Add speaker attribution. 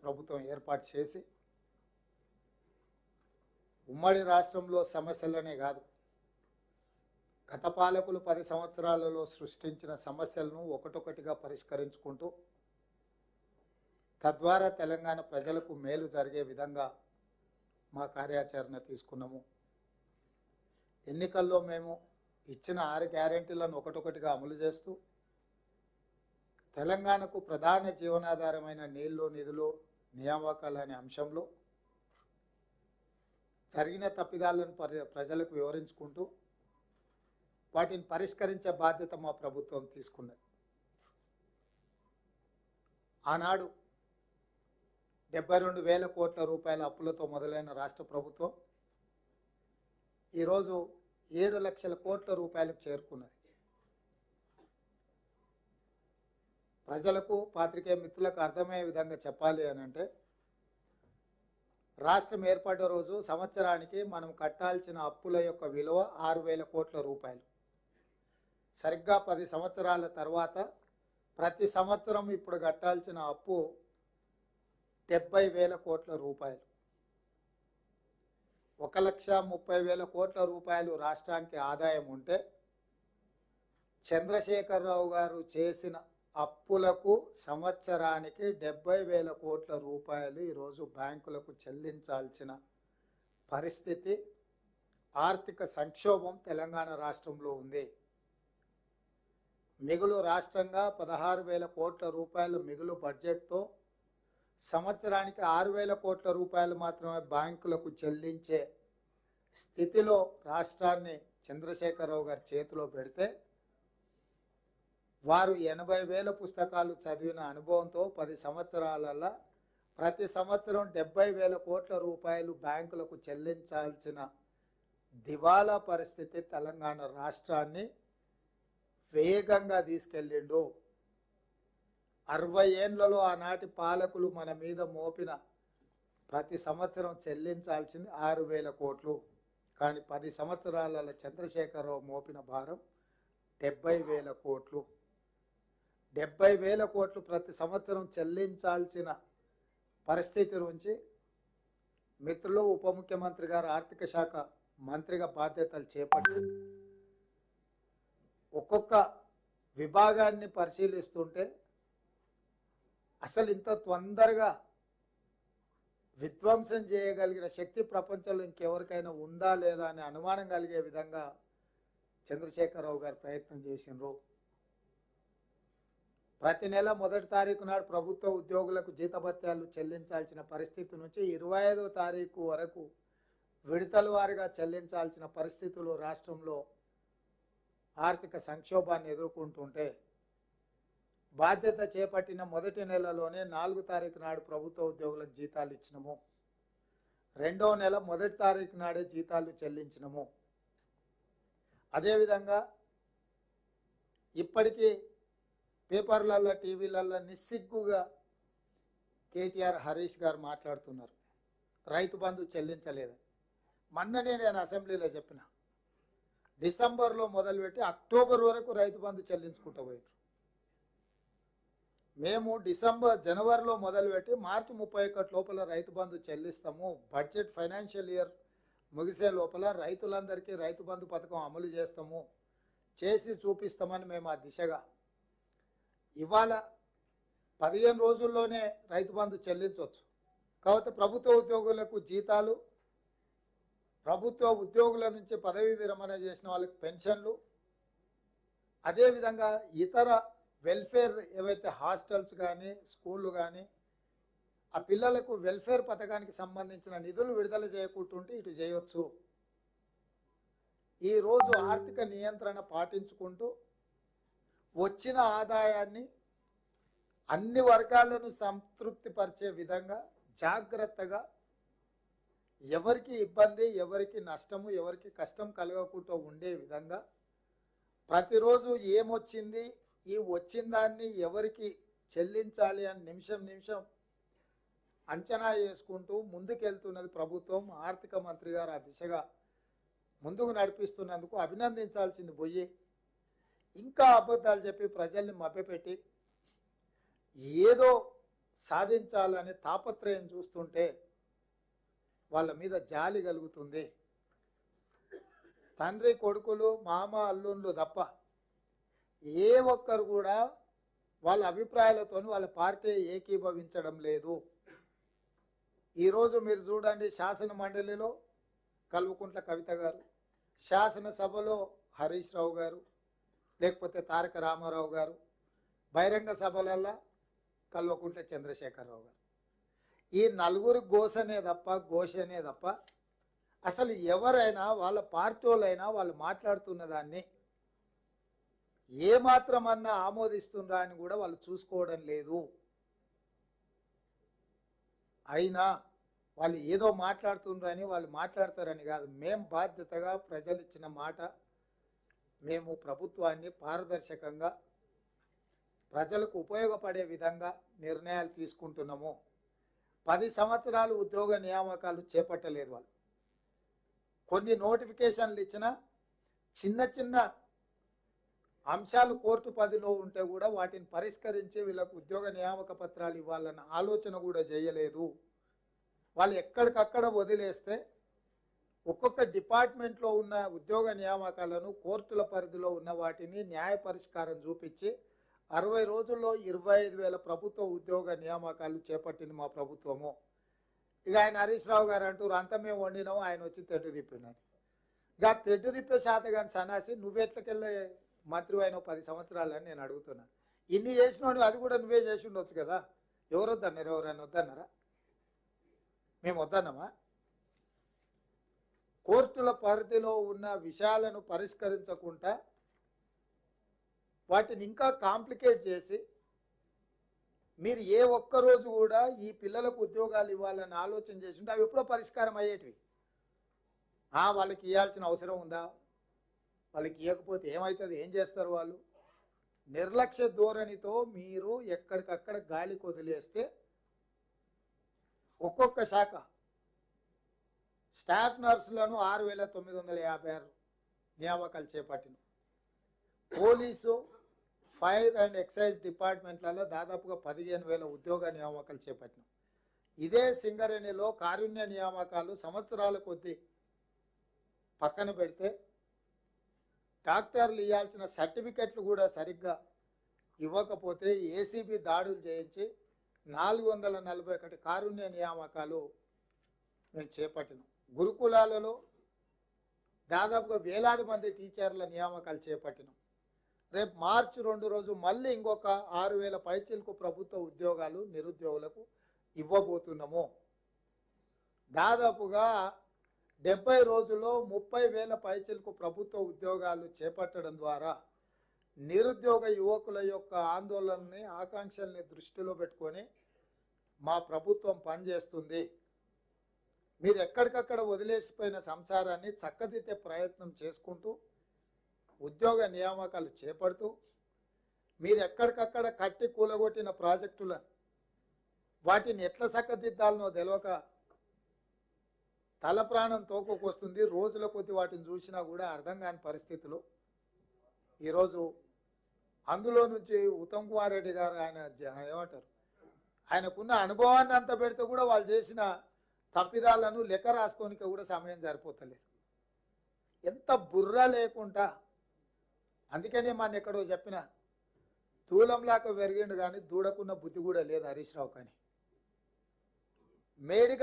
Speaker 1: ప్రభుత్వం ఏర్పాటు చేసి ఉమ్మడి రాష్ట్రంలో సమస్యలనే కాదు, గత పాలకులు 10 సంవత్సరాలలో సృష్టించిన సమస్యలను ఒకటొకటిగా పరిష్కరించుకుంటూ తద్వారా తెలంగాణ ప్రజలకు మేలు జరిగే విధంగా మా కార్యాచరణ తీసుకున్నాము. ఎన్నికల్లో మేము ఇచ్చిన 6 గ్యారెంటీలను ఒకటొకటిగా అమలు చేస్తూ తెలంగాణకు ప్రధాన జీవనాధారమైన నీళ్లు, నిధులు, నియామకాలు అనే అంశంలో జరిగిన తప్పిదాలను ప్రజలకు వివరించుకుంటూ వాటిని పరిష్కరించే బాధ్యత మా ప్రభుత్వం తీసుకున్నది. ఆనాడు 72,000 కోట్ల రూపాయల అప్పులతో మొదలైన రాష్ట్ర ప్రభుత్వం ఈరోజు 7 లక్షల కోట్ల రూపాయలకు చేరుకున్నది. ప్రజలకు, పాత్రికేయ మిత్రులకు అర్థమయ్యే విధంగా చెప్పాలి అని అంటే, రాష్ట్రం ఏర్పడ్డ రోజు సంవత్సరానికి మనం కట్టాల్సిన అప్పుల యొక్క విలువ 6,000 కోట్ల రూపాయలు. సరిగ్గా 10 సంవత్సరాల తర్వాత ప్రతి సంవత్సరం ఇప్పుడు కట్టాల్సిన అప్పు 70,000 కోట్ల రూపాయలు. 1,30,000 కోట్ల రూపాయలు రాష్ట్రానికి ఆదాయం ఉంటే చంద్రశేఖరరావు గారు చేసిన అప్పులకు సంవత్సరానికి 70,000 కోట్ల రూపాయలు ఈరోజు బ్యాంకులకు చెల్లించాల్సిన పరిస్థితి, ఆర్థిక సంక్షోభం తెలంగాణ రాష్ట్రంలో ఉంది. మిగులు రాష్ట్రంగా 16,000 కోట్ల రూపాయలు మిగులు బడ్జెట్తో సంవత్సరానికి 6,000 కోట్ల రూపాయలు మాత్రమే బ్యాంకులకు చెల్లించే స్థితిలో రాష్ట్రాన్ని చంద్రశేఖరరావు గారి చేతిలో పెడితే, వారు 80,000 పుస్తకాలు చదివిన అనుభవంతో 10 సంవత్సరాలలో ప్రతి సంవత్సరం 70,000 కోట్ల రూపాయలు బ్యాంకులకు చెల్లించాల్సిన దివాలా పరిస్థితి తెలంగాణ రాష్ట్రాన్ని వేగంగా తీసుకెళ్ళిండు. 60 ఏళ్లలో ఆనాటి పాలకులు మన మీద మోపిన ప్రతి సంవత్సరం చెల్లించాల్సింది 6,000 కోట్లు. కానీ 10 సంవత్సరాలలో చంద్రశేఖరరావు మోపిన భారం 70,000 కోట్లు. 70,000 కోట్లు ప్రతి సంవత్సరం చెల్లించాల్సిన పరిస్థితి నుంచి మిత్రులు, ఉప ముఖ్యమంత్రి గారు ఆర్థిక శాఖ మంత్రిగా బాధ్యతలు చేపట్టి ఒక్కొక్క విభాగాన్ని పరిశీలిస్తుంటే అసలు ఇంత తొందరగా విధ్వంసం చేయగలిగిన శక్తి ప్రపంచంలో ఇంకెవరికైనా ఉందా లేదా అనే అనుమానం కలిగే విధంగా చంద్రశేఖరరావు గారు ప్రయత్నం చేసినారు. ప్రతి నెల 1వ తారీఖు నాడు ప్రభుత్వ ఉద్యోగులకు జీతభత్యాలు చెల్లించాల్సిన పరిస్థితి నుంచి 25వ తారీఖు వరకు విడతల వారీగా చెల్లించాల్సిన పరిస్థితులు రాష్ట్రంలో ఆర్థిక సంక్షోభాన్ని ఎదుర్కొంటుంటే, బాధ్యత చేపట్టిన మొదటి నెలలోనే 4వ తారీఖు నాడు ప్రభుత్వ ఉద్యోగులకు జీతాలు ఇచ్చినము. 2వ నెల 1వ తారీఖు నాడే జీతాలు చెల్లించినము. అదేవిధంగా ఇప్పటికీ పేపర్లలో, టీవీలలో నిస్సిగ్గుగా కేటీఆర్, హరీష్ గారు మాట్లాడుతున్నారు రైతు బంధు చెల్లించలేదని. మొన్ననే నేను అసెంబ్లీలో చెప్పిన, డిసెంబర్లో మొదలుపెట్టి అక్టోబర్ వరకు రైతు బంధు చెల్లించుకుంటూ పోయారు. మేము జనవరిలో మొదలుపెట్టి మార్చి 31 లోపల Rythu Bandhu చెల్లిస్తాము, budget financial year ముగిసే లోపల రైతులందరికీ రైతు బంధు పథకం అమలు చేస్తాము, చేసి చూపిస్తామని మేము ఆ దిశగా ఇవాళ 15 రోజుల్లోనే రైతు బంధు చెల్లించవచ్చు. కాబట్టి ప్రభుత్వ ఉద్యోగులకు జీతాలు, ప్రభుత్వ ఉద్యోగుల నుంచి పదవీ విరమణ చేసిన వాళ్ళకి పెన్షన్లు, అదేవిధంగా ఇతర వెల్ఫేర్ ఏవైతే హాస్టల్స్ కానీ, స్కూళ్ళు కానీ, ఆ పిల్లలకు వెల్ఫేర్ పథకానికి సంబంధించిన నిధులు విడుదల చేయకుంటుంటే ఇటు చేయవచ్చు. ఈరోజు ఆర్థిక నియంత్రణ పాటించుకుంటూ వచ్చిన ఆదాయాన్ని అన్ని వర్గాలను సంతృప్తిపరిచే విధంగా జాగ్రత్తగా, ఎవరికి ఇబ్బంది, ఎవరికి నష్టము, ఎవరికి కష్టం కలగకుండా ఉండే విధంగా ప్రతిరోజు ఏమొచ్చింది, ఈ వచ్చిన దాన్ని ఎవరికి చెల్లించాలి అని నిమిషం నిమిషం అంచనా వేసుకుంటూ ముందుకెళ్తున్నది ప్రభుత్వం. ఆర్థిక మంత్రి గారు ఆ దిశగా ముందుకు నడిపిస్తున్నందుకు అభినందించాల్సింది పోయి, ఇంకా అబద్ధాలు చెప్పి ప్రజల్ని మభ్యపెట్టి ఏదో సాధించాలనే తాపత్రయం చూస్తుంటే వాళ్ళ మీద జాలి కలుగుతుంది. తండ్రి కొడుకులు మామ అల్లుళ్ళు తప్ప ఏ ఒక్కరు కూడా వాళ్ళ అభిప్రాయాలతో వాళ్ళ పార్టీ ఏకీభవించడం లేదు. ఈరోజు మీరు చూడండి, శాసన మండలిలో కల్వకుంట్ల కవిత గారు, శాసనసభలో హరీష్ రావు గారు, లేకపోతే తారక రామారావు గారు, బహిరంగ సభలల్లో కల్వకుంట్ల చంద్రశేఖరరావు గారు. ఈ నలుగురు ఘోషనే తప్ప అసలు ఎవరైనా వాళ్ళ పార్టీ వాళ్ళైనా వాళ్ళు మాట్లాడుతున్న దాన్ని ఏమాత్రమన్నా ఆమోదిస్తుందా అని కూడా వాళ్ళు చూసుకోవడం లేదు. అయినా వాళ్ళు ఏదో మాట్లాడుతుండ్రని వాళ్ళు మాట్లాడతారని కాదు. మేము బాధ్యతగా ప్రజలు ఇచ్చిన మాట, మేము ప్రభుత్వాన్ని పారదర్శకంగా ప్రజలకు ఉపయోగపడే విధంగా నిర్ణయాలు తీసుకుంటున్నాము. 10 సంవత్సరాలు ఉద్యోగ నియామకాలు చేపట్టలేదు వాళ్ళు. కొన్ని నోటిఫికేషన్లు ఇచ్చినా చిన్న చిన్న అంశాలు కోర్టు పరిధిలో ఉంటే కూడా వాటిని పరిష్కరించి వీళ్ళకు ఉద్యోగ నియామక పత్రాలు ఇవ్వాలన్న ఆలోచన కూడా చేయలేదు. వాళ్ళు ఎక్కడికక్కడ వదిలేస్తే ఒక్కొక్క డిపార్ట్మెంట్లో ఉన్న ఉద్యోగ నియామకాలను కోర్టుల పరిధిలో ఉన్న వాటిని న్యాయ పరిష్కారం చూపించి 60 రోజుల్లో 25,000 ప్రభుత్వ ఉద్యోగ నియామకాలు చేపట్టింది మా ప్రభుత్వము. ఇక ఆయన హరీష్ రావు గారు అంటారు అంతా మేము వండినాము, ఆయన వచ్చి తెడ్డు తిప్పినారు. ఇక తెడ్డు తిప్పే శాత కానీ సన్నాసి నువ్వెట్లకెళ్ళే మంత్రి అయిన 10 సంవత్సరాలని నేను అడుగుతున్నాను. ఇన్ని చేసినాడు, అది కూడా నువ్వే చేసి ఉండొచ్చు కదా. ఎవరు వద్దన్నారు? ఎవరైనా వద్దన్నారా? మేము వద్దన్నామా? కోర్టుల పరిధిలో ఉన్న విషయాలను పరిష్కరించకుండా వాటిని ఇంకా కాంప్లికేట్ చేసి మీరు ఏ ఒక్కరోజు కూడా ఈ పిల్లలకు ఉద్యోగాలు ఇవ్వాలని ఆలోచన చేసింటే అవి ఎప్పుడో పరిష్కారం అయ్యేటివి. వాళ్ళకి ఇవ్వాల్సిన అవసరం ఉందా? వాళ్ళకి ఇవ్వకపోతే ఏమవుతుంది? ఏం చేస్తారు వాళ్ళు? నిర్లక్ష్య ధోరణితో మీరు ఎక్కడికక్కడ గాలికి వదిలేస్తే ఒక్కొక్క శాఖ స్టాఫ్ నర్సులను 6,956 నియామకాలు చేపట్టిన, పోలీసు ఫైర్ అండ్ ఎక్సైజ్ డిపార్ట్మెంట్లలో దాదాపుగా 15,000 ఉద్యోగ నియామకాలు చేపట్టిన. ఇదే సింగరేణిలో కారుణ్య నియామకాలు సంవత్సరాల కొద్దీ పక్కన పెడితే డాక్టర్లు ఇవ్వాల్సిన సర్టిఫికెట్లు కూడా సరిగ్గా ఇవ్వకపోతే ఏసీబీ దాడులు చేయించి 441 కారుణ్య నియామకాలు మేము చేపట్టినాం. గురుకులాలలో దాదాపుగా వేలాది మంది టీచర్ల నియామకాలు చేపట్టినాం. రేపు మార్చి 2 రోజు మళ్ళీ ఇంకొక 6,000 పైచీలకు ప్రభుత్వ ఉద్యోగాలు నిరుద్యోగులకు ఇవ్వబోతున్నాము. దాదాపుగా 70 రోజుల్లో 30,000 పైచీలకు ప్రభుత్వ ఉద్యోగాలు చేపట్టడం ద్వారా నిరుద్యోగ యువకుల యొక్క ఆందోళనని ఆకాంక్షల్ని దృష్టిలో పెట్టుకొని మా ప్రభుత్వం పనిచేస్తుంది. మీరు ఎక్కడికక్కడ వదిలేసిపోయిన సంసారాన్ని చక్కదిద్దే ప్రయత్నం చేసుకుంటూ ఉద్యోగ నియామకాలు చేపడుతూ మీరు ఎక్కడికక్కడ కట్టి కూలగొట్టిన ప్రాజెక్టులను వాటిని ఎట్లా చక్కదిద్దాలనో తెలియక తల ప్రాణం తోకొకొస్తుంది. రోజుల కొద్ది వాటిని చూసినా కూడా అర్థం కాని పరిస్థితులు. ఈరోజు అందులో నుంచి ఉత్తమ్ కుమార్ రెడ్డి గారు ఆయన ఏమంటారు, ఆయనకున్న అనుభవాన్ని అంత పెడితే కూడా వాళ్ళు చేసిన తప్పిదాలను లెక్క రాసుకోనికి కూడా సమయం సరిపోతలేదు. ఎంత బుర్ర లేకుండా. అందుకనే మన ఎక్కడో చెప్పిన దూలంలాక పెరిగిండు కానీ దూడకున్న బుద్ధి కూడా లేదు హరీష్ రావు కానీ. మేడిగా